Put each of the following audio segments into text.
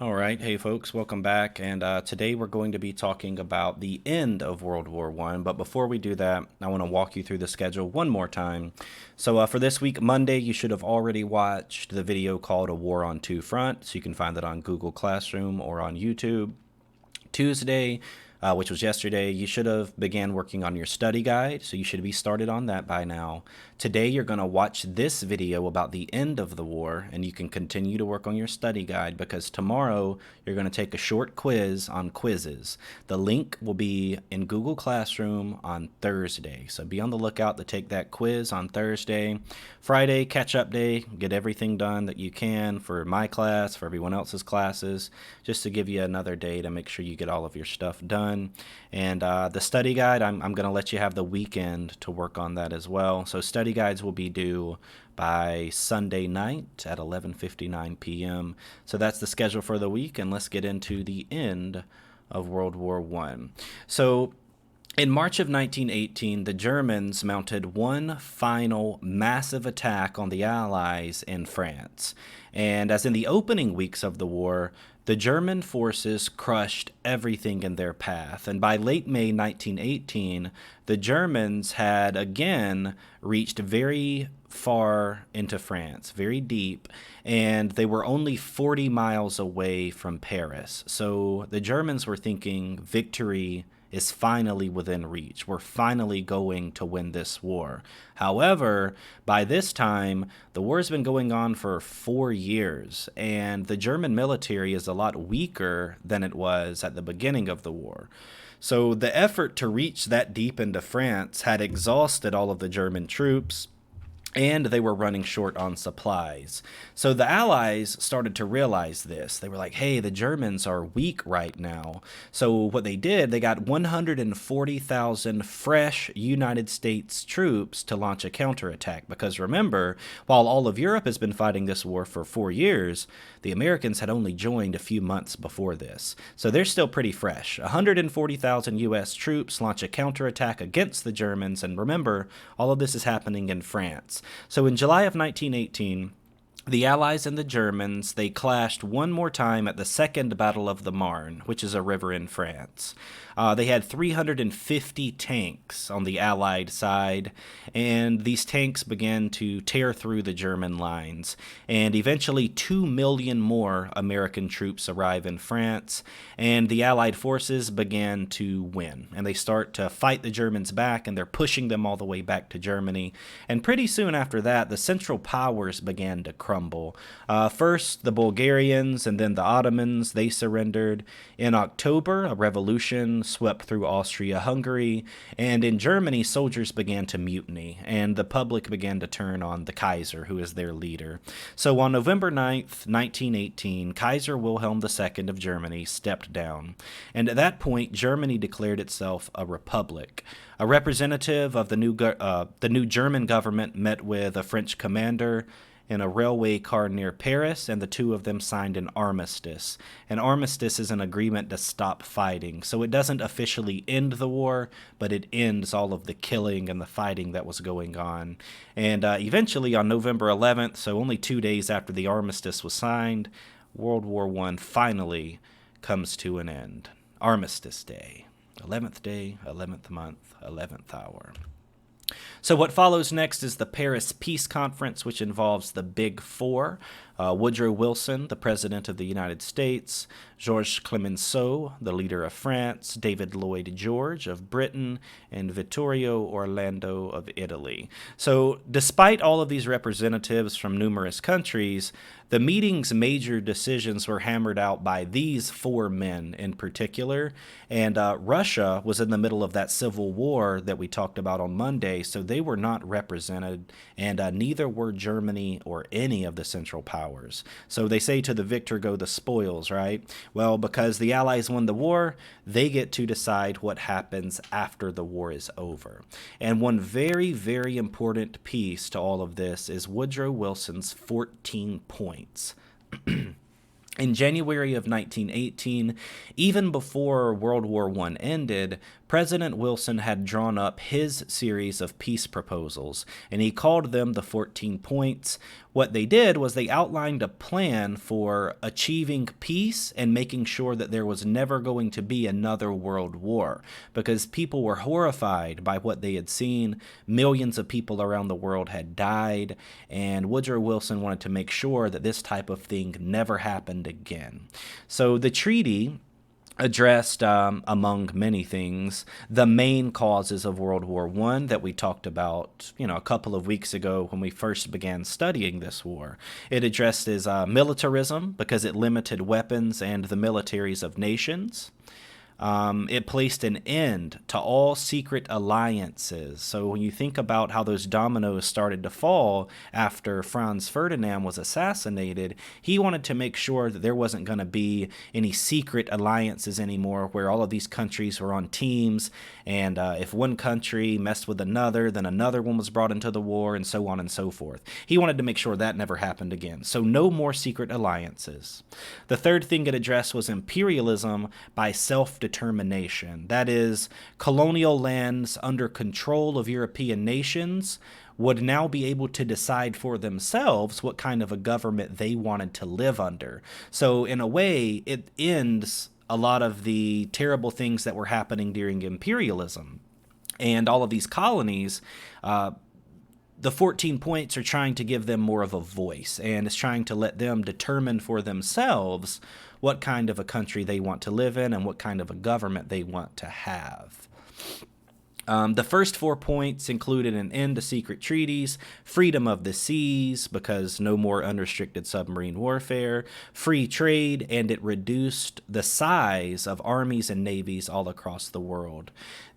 All right, hey folks, welcome back. And today we're going to be talking about the end of World War One. But before we do that, I want to walk you through the schedule one more time. So for this week, Monday, you should have already watched the video called "A War on Two Fronts." You can find that on Google Classroom or on YouTube. Tuesday, which was yesterday, you should have began working on your study guide, so you should be started on that by now. Today, you're going to watch this video about the end of the war, and you can continue to work on your study guide because tomorrow you're going to take a short quiz on quizzes. The link will be in Google Classroom on Thursday, so be on the lookout to take that quiz on Thursday. Friday, catch-up day, get everything done that you can for my class, for everyone else's classes, just to give you another day to make sure you get all of your stuff done. And the study guide, I'm going to let you have the weekend to work on that as well. So study guides will be due by Sunday night at 11:59 p.m. So that's the schedule for the week, and let's get into the end of World War One. So in March of 1918, the Germans mounted one final massive attack on the Allies in France. And as in the opening weeks of the war, the German forces crushed everything in their path. And by late May 1918, the Germans had again reached very far into France, very deep, and they were only 40 miles away from Paris. So the Germans were thinking victory is finally within reach. We're finally going to win this war. However, by this time, the war has been going on for 4 years, and the German military is a lot weaker than it was at the beginning of the war. So the effort to reach that deep into France had exhausted all of the German troops, and they were running short on supplies. So the Allies started to realize this. They were like, hey, the Germans are weak right now. So what they did, they got 140,000 fresh United States troops to launch a counterattack. Because remember, while all of Europe has been fighting this war for 4 years, the Americans had only joined a few months before this. So they're still pretty fresh. 140,000 U.S. troops launch a counterattack against the Germans. And remember, all of this is happening in France. So in July of 1918, the Allies and the Germans, they clashed one more time at the Second Battle of the Marne, which is a river in France. They had 350 tanks on the Allied side, and these tanks began to tear through the German lines. And eventually 2 million more American troops arrive in France, and the Allied forces began to win. And they start to fight the Germans back, and they're pushing them all the way back to Germany. And pretty soon after that, the Central Powers began to crumble. First, the Bulgarians, and then the Ottomans, they surrendered. In October, a revolution swept through Austria-Hungary, and in Germany, soldiers began to mutiny, and the public began to turn on the Kaiser, who is their leader. So on November 9th, 1918, Kaiser Wilhelm II of Germany stepped down, and at that point, Germany declared itself a republic. A representative of the new German government met with a French commander in a railway car near Paris, and the two of them signed an armistice. An armistice is an agreement to stop fighting, so it doesn't officially end the war, but it ends all of the killing and the fighting that was going on. And eventually, on November 11th, so only 2 days after the armistice was signed, World War I finally comes to an end. Armistice Day. 11th day, 11th month, 11th hour. So what follows next is the Paris Peace Conference, which involves the Big Four: Woodrow Wilson, the President of the United States; Georges Clemenceau, the leader of France; David Lloyd George of Britain; and Vittorio Orlando of Italy. So despite all of these representatives from numerous countries, the meeting's major decisions were hammered out by these four men in particular, and Russia was in the middle of that civil war that we talked about on Monday, so they were not represented, and neither were Germany or any of the Central Powers. So they say to the victor go the spoils, right? Well, because the Allies won the war, they get to decide what happens after the war is over. And one very, very important piece to all of this is Woodrow Wilson's 14 points. In January of 1918, even before World War I ended, President Wilson had drawn up his series of peace proposals, and he called them the 14 points. what they did was they outlined a plan for achieving peace and making sure that there was never going to be another world war, because people were horrified by what they had seen. Millions of people around the world had died, and Woodrow Wilson wanted to make sure that this type of thing never happened again. So the treaty addressed, among many things, the main causes of World War I that we talked about, a couple of weeks ago when we first began studying this war. It addressed militarism, because it limited weapons and the militaries of nations. It placed an end to all secret alliances. So when you think about how those dominoes started to fall after Franz Ferdinand was assassinated, he wanted to make sure that there wasn't going to be any secret alliances anymore, where all of these countries were on teams, and if one country messed with another, then another one was brought into the war, and so on and so forth. He wanted to make sure that never happened again. So no more secret alliances. The third thing it addressed was imperialism by self-determination. That is, colonial lands under control of European nations would now be able to decide for themselves what kind of a government they wanted to live under. So in a way, it ends a lot of the terrible things that were happening during imperialism. And all of these colonies, the 14 points are trying to give them more of a voice, and it's trying to let them determine for themselves what kind of a country they want to live in and what kind of a government they want to have. The first 4 points included an end to secret treaties, freedom of the seas, because no more unrestricted submarine warfare, free trade, and it reduced the size of armies and navies all across the world.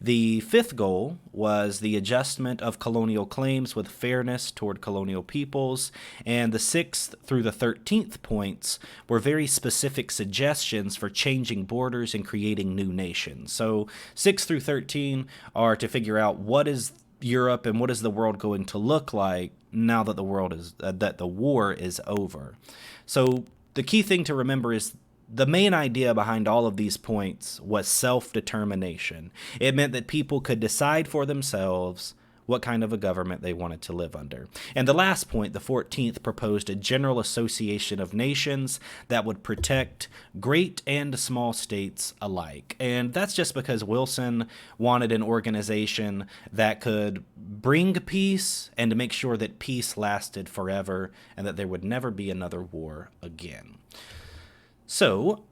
The fifth goal was the adjustment of colonial claims with fairness toward colonial peoples, and the 6th through the 13th points were very specific suggestions for changing borders and creating new nations. So 6 through 13 are to figure out what is Europe and what is the world going to look like now that the war is over. So the key thing to remember is the main idea behind all of these points was self-determination. It meant that people could decide for themselves what kind of a government they wanted to live under. And the last point, the 14th, proposed a general association of nations that would protect great and small states alike. And that's just because Wilson wanted an organization that could bring peace and to make sure that peace lasted forever and that there would never be another war again. So,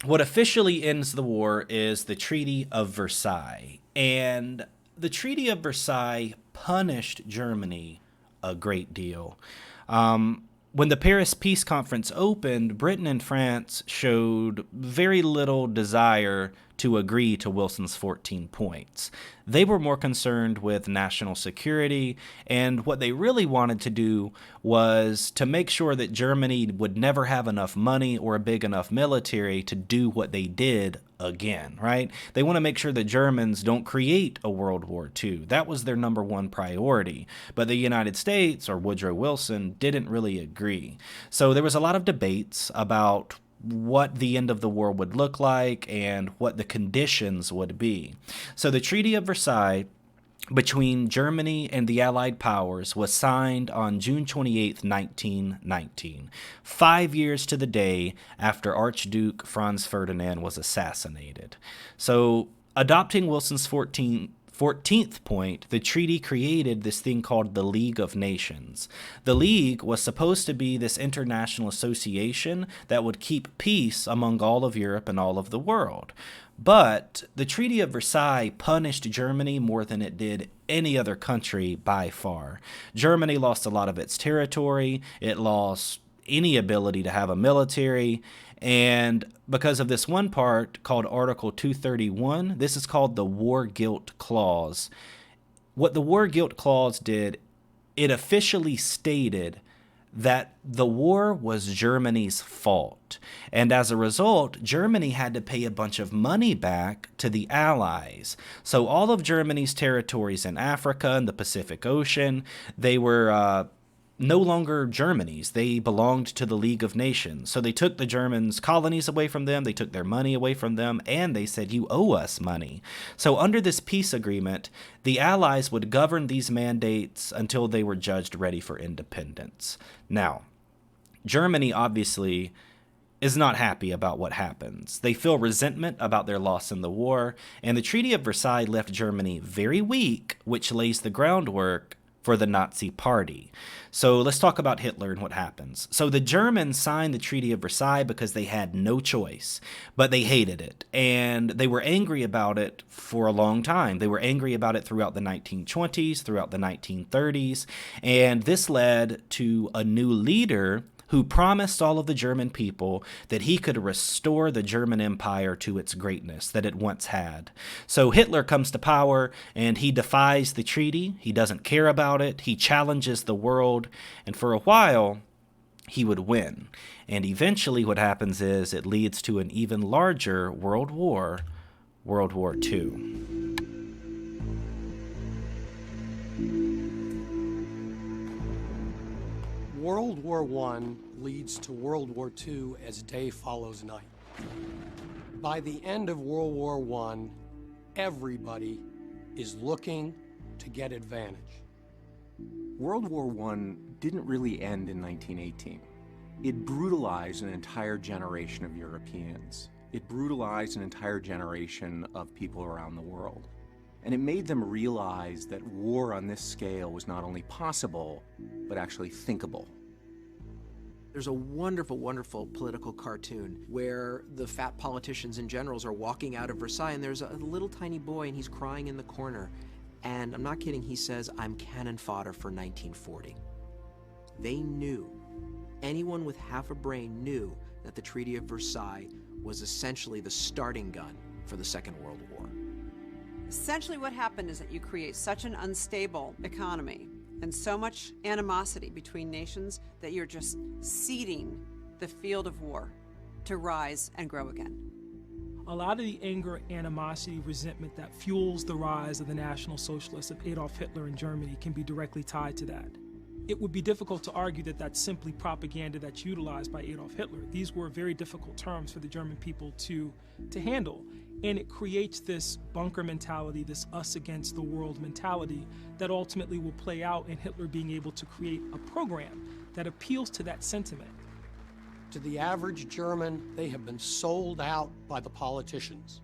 what officially ends the war is the Treaty of Versailles. And the Treaty of Versailles punished Germany a great deal. When the Paris Peace Conference opened, Britain and France showed very little desire to agree to Wilson's 14 points. They were more concerned with national security, and what they really wanted to do was to make sure that Germany would never have enough money or a big enough military to do what they did again, right? They want to make sure that Germans don't create a World War II. That was their number one priority. But the United States, or Woodrow Wilson, didn't really agree. So there was a lot of debates about what the end of the war would look like and what the conditions would be. So the Treaty of Versailles between Germany and the Allied powers was signed on June 28, 1919, 5 years to the day after Archduke Franz Ferdinand was assassinated. So, adopting Wilson's 14th point, the treaty created this thing called the League of Nations. The League was supposed to be this international association that would keep peace among all of Europe and all of the world. But the Treaty of Versailles punished Germany more than it did any other country by far. Germany lost a lot of its territory. It lost any ability to have a military. And because of this one part called Article 231, this is called the War Guilt Clause. What the War Guilt Clause did, it officially stated that the war was Germany's fault. And as a result, Germany had to pay a bunch of money back to the Allies. So all of Germany's territories in Africa and the Pacific Ocean, they were no longer Germany's. They belonged to the League of Nations. So they took the Germans' colonies away from them, they took their money away from them, and they said, you owe us money. So under this peace agreement, the Allies would govern these mandates until they were judged ready for independence. Now, Germany obviously is not happy about what happens. They feel resentment about their loss in the war, and the Treaty of Versailles left Germany very weak, which lays the groundwork for the Nazi Party. So let's talk about Hitler and what happens. So the Germans signed the Treaty of Versailles because they had no choice, but they hated it, and they were angry about it for a long time. They were angry about it throughout the 1920s, throughout the 1930s, and this led to a new leader who promised all of the German people that he could restore the German Empire to its greatness that it once had. So Hitler comes to power and he defies the treaty. He doesn't care about it. He challenges the world, and for a while he would win. And eventually what happens is it leads to an even larger world war, World War II. World War I leads to World War II as day follows night. By the end of World War I, everybody is looking to get advantage. World War I didn't really end in 1918. It brutalized an entire generation of Europeans. It brutalized an entire generation of people around the world. And it made them realize that war on this scale was not only possible, but actually thinkable. There's a wonderful, wonderful political cartoon where the fat politicians and generals are walking out of Versailles, and there's a little tiny boy and he's crying in the corner. And I'm not kidding, he says, "I'm cannon fodder for 1940. They knew, anyone with half a brain knew that the Treaty of Versailles was essentially the starting gun for the Second World War. Essentially what happened is that you create such an unstable economy and so much animosity between nations that you're just seeding the field of war to rise and grow again. A lot of the anger, animosity, resentment that fuels the rise of the National Socialists of Adolf Hitler in Germany can be directly tied to that. It would be difficult to argue that that's simply propaganda that's utilized by Adolf Hitler. These were very difficult terms for the German people to handle. And it creates this bunker mentality, this us against the world mentality that ultimately will play out in Hitler being able to create a program that appeals to that sentiment. To the average German, they have been sold out by the politicians.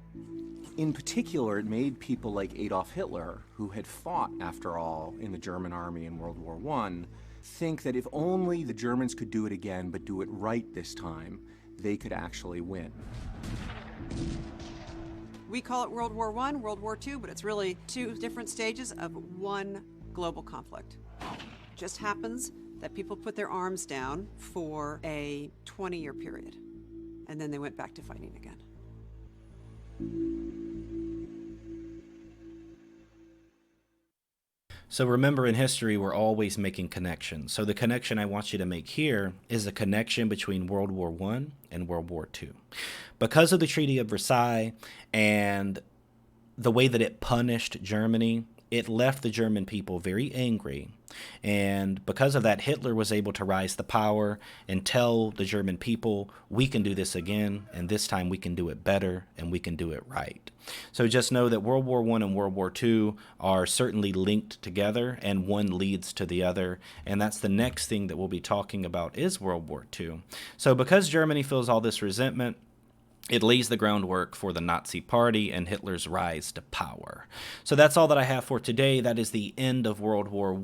In particular, it made people like Adolf Hitler, who had fought, after all, in the German army in World War I, think that if only the Germans could do it again, but do it right this time, they could actually win. We call it World War I, World War II, but it's really two different stages of one global conflict. It just happens that people put their arms down for a 20-year period, and then they went back to fighting again. So remember, in history, we're always making connections. So the connection I want you to make here is a connection between World War I and World War II. Because of the Treaty of Versailles and the way that it punished Germany, it left the German people very angry. And because of that, Hitler was able to rise to power and tell the German people, we can do this again, and this time we can do it better, and we can do it right. So just know that World War I and World War II are certainly linked together, and one leads to the other. And that's the next thing that we'll be talking about is World War II. So because Germany feels all this resentment, it lays the groundwork for the Nazi Party and Hitler's rise to power. So that's all that I have for today. That is the end of World War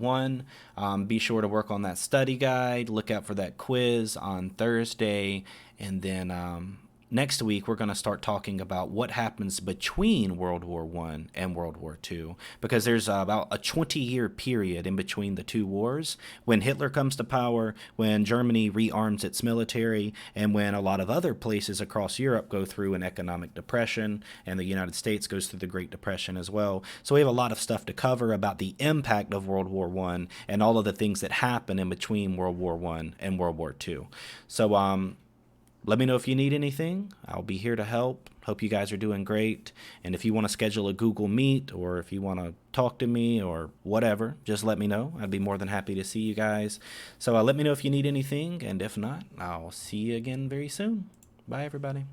I. Be sure to work on that study guide. Look out for that quiz on Thursday. And then next week, we're going to start talking about what happens between World War I and World War II, because there's about a 20-year period in between the two wars, when Hitler comes to power, when Germany rearms its military, and when a lot of other places across Europe go through an economic depression, and the United States goes through the Great Depression as well. So we have a lot of stuff to cover about the impact of World War I and all of the things that happen in between World War I and World War II. So, let me know if you need anything. I'll be here to help. Hope you guys are doing great. And if you want to schedule a Google Meet, or if you want to talk to me or whatever, just let me know. I'd be more than happy to see you guys. So let me know if you need anything. And if not, I'll see you again very soon. Bye, everybody.